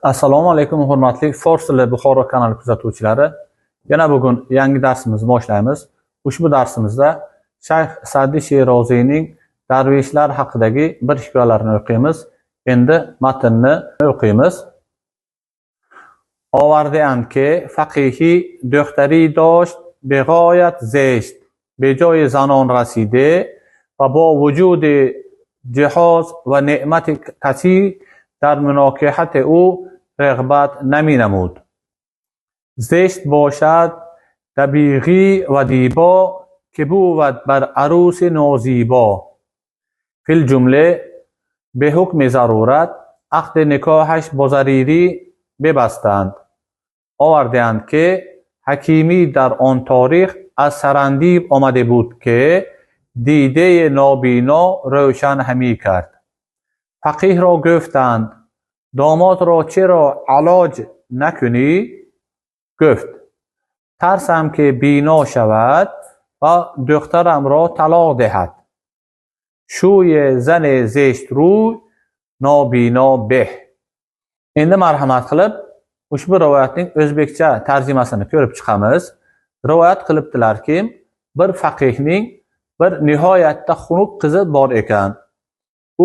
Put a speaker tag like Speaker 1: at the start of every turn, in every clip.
Speaker 1: Assalomu alaykum hurmatli Fors tili Buxoro kanali kuzatuvchilari. Yana bugun yangi darsimizni boshlaymiz. Ushbu darsimizda Shayx Sa'di Sheroziyning darveshlar haqidagi bir hikoyalarni o'qiymiz. Endi matnni o'qiymiz. آورده‌اند که فقیهی دختری داشت به غایت زشت، به جای زنان رسیده و با وجود جهاز و نعمت کثیر در مناکحت او رغبت نمی نمود. زشت باشد دبیغی و دیبا که بود بر عروس نازیبا. فی الجمله به حکم ضرورت عقد نکاحش با ضریری ببستند. آورده‌اند که حکیمی در آن تاریخ از سرندیب آمده بود که دیده نابینا روشن همی کرد. فقیه را گفتند داماد را چرا علاج نکنی؟ گفت ترسم که بینا شود و دخترم را طلاق دهد. شوی زن زشت روی نابینا به. Endi marhamat qilib ushbu rivoyatning o'zbekcha tarjimasini ko'rib chiqamiz. Rivoyat qilibdilarki, bir faqihning bir nihoyatda xunuk qizi bor ekan.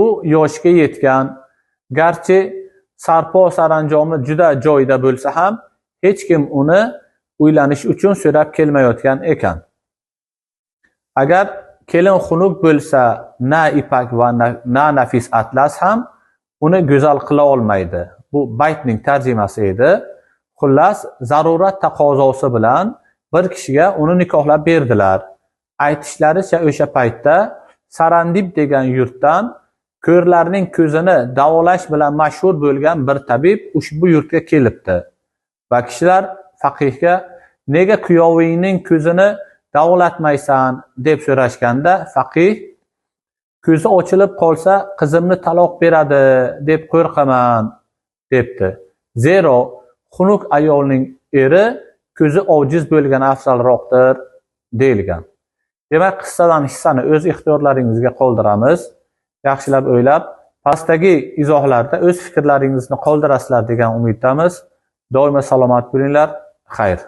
Speaker 1: U yoshga yetgan, garchi sarpo saranjomi juda joyida bo'lsa ham, hech kim uni uylanish uchun so'rab kelmayotgan ekan. Agar kelin xunuk bo'lsa, na ipak va na nafis atlas ham uni go'zal qila olmaydi. Bu baytning tarjimasi edi. Xullas, zarurat taqozosi bilan bir kishiga uni nikohlab berdilar. Aytishlaricha o'sha paytda Sarandib degan yurtdan ko'rlarning ko'zini davolash bilan mashhur bo'lgan bir tabib ushbu yurtga kelibdi. Va kishilar faqihga nega kuyovingning ko'zini davolatmaysan deb so'rashganda, faqih ko'zi ochilib qolsa qizimni taloq beradi deb qo'rqaman debdi. Zero xunuk ayolning eri ko'zi ojiz bo'lgan afzalroqdir deyilgan. Demak, qissadan hissani o'z ixtiyorlaringizga qoldiramiz. Yaxshilab o'ylab, pastdagi izohlarda o'z fikrlaringizni qoldirasizlar degan umiddamiz. Doimo salomat bo'linglar. Xayr.